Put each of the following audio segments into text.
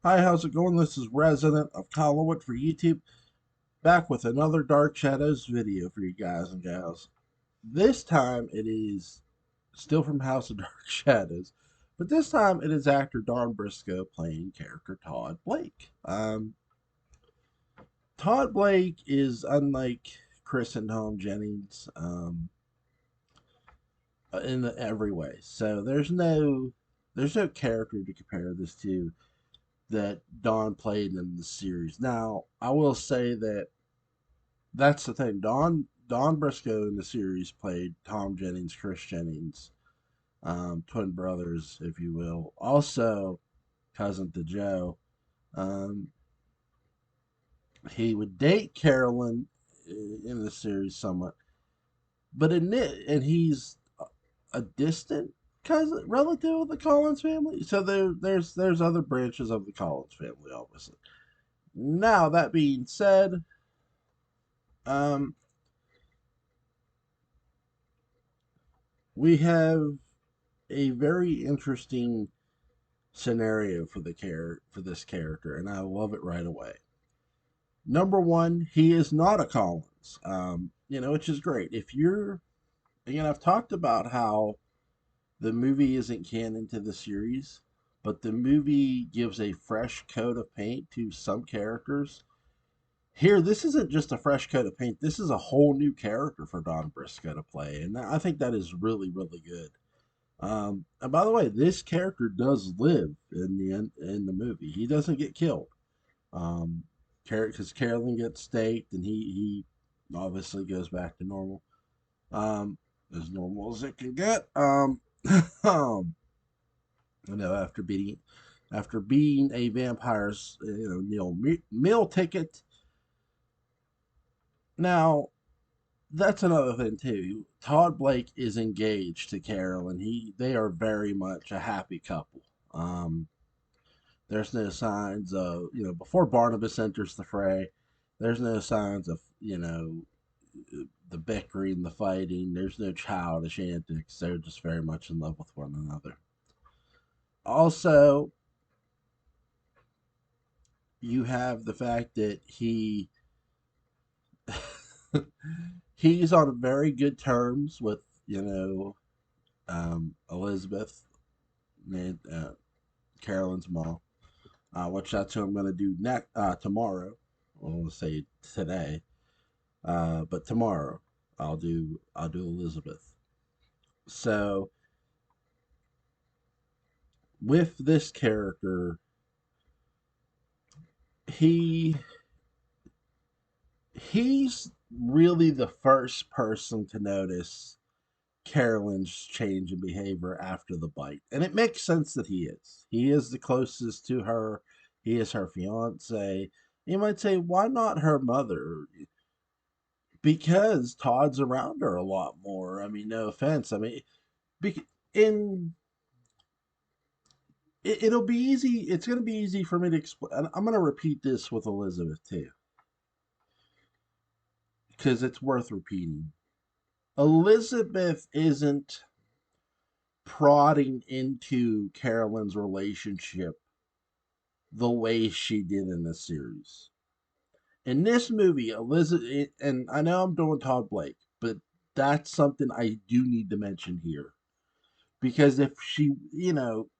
Hi, how's it going? This is Resident of Collinwood for YouTube, back with another Dark Shadows video for you guys and gals. This time it is still from House of Dark Shadows, but this time it is actor Don Briscoe playing character Todd Blake. Todd Blake is unlike Chris and Tom Jennings in every way. So there's no character to compare this to that Don played in the series. Now, I will say that that's the thing. Don Briscoe in the series played Tom Jennings, Chris Jennings, twin brothers, if you will. Also, cousin to Joe. Um, he would date Carolyn in the series somewhat, but and he's a distant cousin relative of the Collins family. So there's other branches of the Collins family, obviously. Now that being said, um, we have a very interesting scenario for for this character, and I love it right away. Number one, he is not a Collins, which is great. If you're again, I've talked about how the movie isn't canon to the series, but the movie gives a fresh coat of paint to some characters. Here, this isn't just a fresh coat of paint. This is a whole new character for Don Briscoe to play, and I think that is really, really good. And by the way, this character does live in the movie. He doesn't get killed. Um, because Carolyn gets staked, and he obviously goes back to normal. As normal as it can get. You know, after being a vampire's meal ticket. Now, that's another thing too. Todd Blake is engaged to Carolyn. They are very much a happy couple. Um, there's no signs of before Barnabas enters the fray. There's no signs of the bickering, the fighting. There's no childish antics. They're just very much in love with one another. Also, you have the fact that he's on very good terms with Elizabeth, uh, Carolyn's mom, which that's what I'm going to do next tomorrow. I want to say today, but tomorrow I'll do Elizabeth. So with this character, he he's really the first person to notice Carolyn's change in behavior after the bite. And it makes sense that he is. He is the closest to her. He is her fiance. You might say, why not her mother? Because Todd's around her a lot more. I mean, no offense. I mean, in it'll be easy. It's going to be easy for me to explain. I'm going to repeat this with Elizabeth too, because it's worth repeating. Elizabeth isn't prodding into Carolyn's relationship the way she did in the series. In this movie, Elizabeth, and I know I'm doing Todd Blake, but that's something I do need to mention here. Because if she,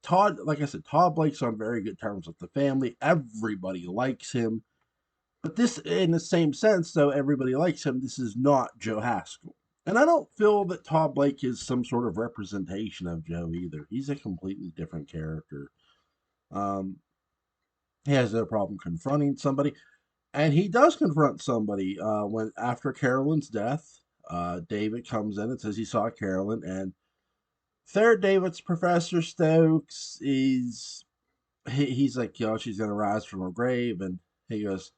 Todd, like I said, Todd Blake's on very good terms with the family. Everybody likes him. But this, in the same sense, though, everybody likes him, this is not Joe Haskell. And I don't feel that Todd Blake is some sort of representation of Joe either. He's a completely different character. Um, he has no problem confronting somebody, and he does confront somebody when after Carolyn's death. David comes in and says he saw Carolyn, and third David's Professor Stokes he's like, she's gonna rise from her grave, and he goes,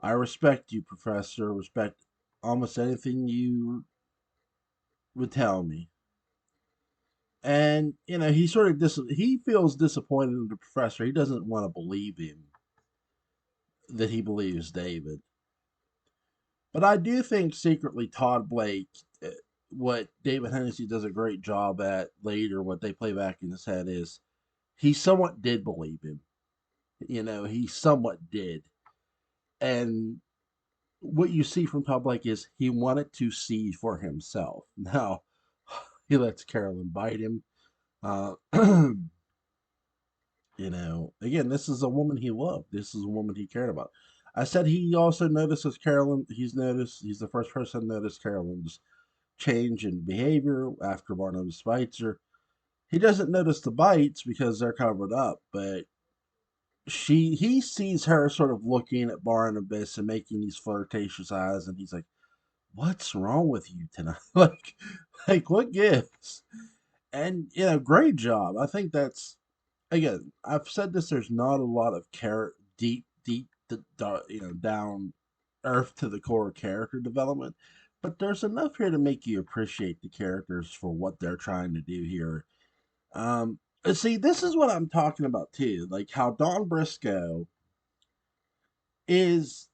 I respect you, Professor. Respect almost anything you would tell me. And he sort of he feels disappointed in the professor. He doesn't want to believe him that he believes David. But I do think secretly Todd Blake, what David Hennessy does a great job at later, what they play back in his head is he somewhat did believe him. he somewhat did. And what you see from Todd Blake is he wanted to see for himself. Now, he lets Carolyn bite him. Uh, again, this is a woman he loved. This is a woman he cared about. I said he also notices Carolyn. He's the first person to notice Carolyn's change in behavior after Barnabas bites her. He doesn't notice the bites because they're covered up, but he sees her sort of looking at Barnabas and making these flirtatious eyes, and he's like, "What's wrong with you tonight? like what gives?" And great job. I think that's, again, I've said this. There's not a lot of deep, down earth to the core character development, but there's enough here to make you appreciate the characters for what they're trying to do here. See, this is what I'm talking about too. Like how Don Briscoe is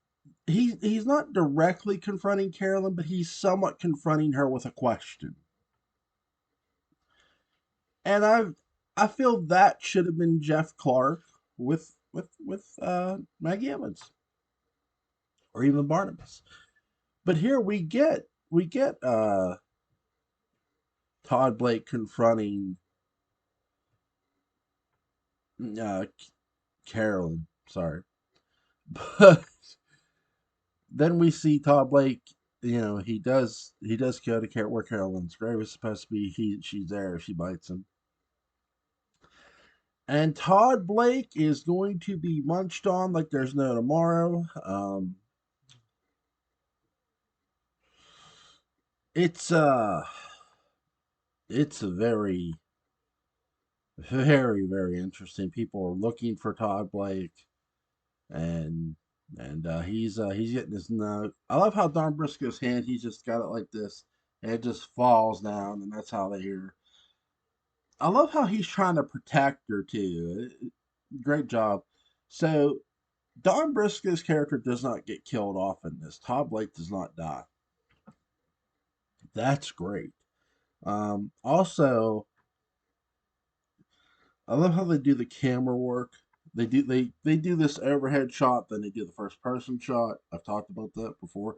he's not directly confronting Carolyn, but he's somewhat confronting her with a question. And I feel that should have been Jeff Clark with Maggie Evans or even Barnabas. But here we get Todd Blake confronting uh, Carolyn. Sorry, but then we see Todd Blake. He does go to where Carolyn's grave is supposed to be. She's there. She bites him. And Todd Blake is going to be munched on like there's no tomorrow. It's uh it's a very, very, very interesting. People are looking for Todd Blake, and he's getting his nug. I love how Don Briscoe's hand. He's just got it like this, and it just falls down, and that's how they hear. I love how he's trying to protect her too. Great job. So Don Briscoe's character does not get killed off in this. Todd Blake does not die. That's great. Also, I love how they do the camera work. They do this overhead shot, then they do the first person shot. I've talked about that before.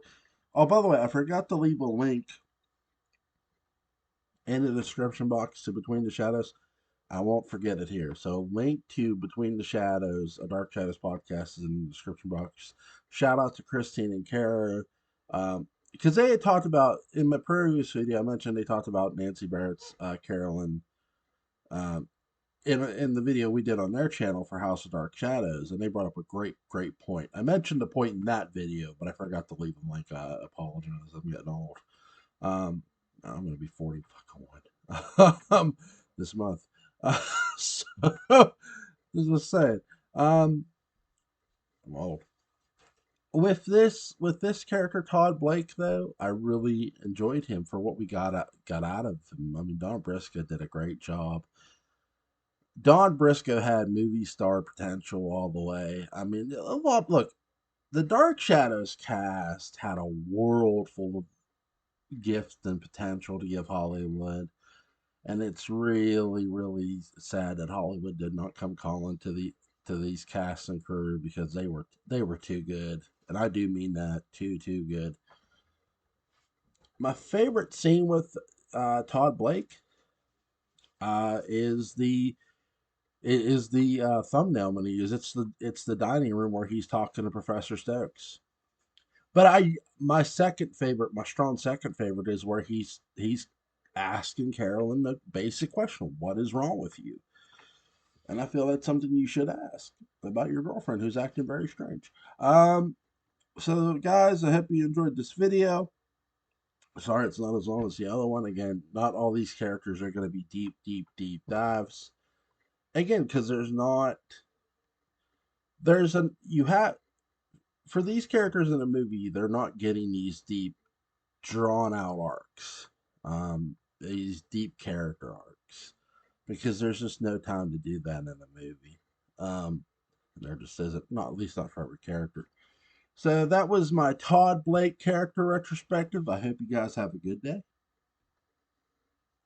Oh, by the way, I forgot to leave a link in the description box to Between the Shadows. I won't forget it here. So link to Between the Shadows, a Dark Shadows podcast, is in the description box. Shout out to Christine and Kara. Because they had talked about, in my previous video, I mentioned they talked about Nancy Barrett's Carolyn um, in the video we did on their channel for House of Dark Shadows, and they brought up a great point. I mentioned a point in that video, but I forgot to leave a link. I apologize. I'm getting old. I'm gonna be 40 this month. So this was saying, I'm old. With this character Todd Blake though, I really enjoyed him for what we got out of him. I mean, Don Briscoe did a great job. Don Briscoe had movie star potential all the way. I mean, a lot. Look, the Dark Shadows cast had a world full of gifts and potential to give Hollywood, and it's really, really sad that Hollywood did not come calling to these cast and crew because they were too good, and I do mean that too good. My favorite scene with Todd Blake is the thumbnail when he uses it's the dining room where he's talking to Professor Stokes. But my second favorite, my strong second favorite, is where he's asking Carolyn the basic question: "What is wrong with you?" And I feel that's something you should ask about your girlfriend who's acting very strange. So guys, I hope you enjoyed this video. Sorry it's not as long as the other one. Again, not all these characters are going to be deep dives. Again, because there's a you have for these characters in a movie, they're not getting these deep, drawn out arcs, these deep character arcs, because there's just no time to do that in a movie. There just isn't, not at least not for every character. So that was my Todd Blake character retrospective. I hope you guys have a good day.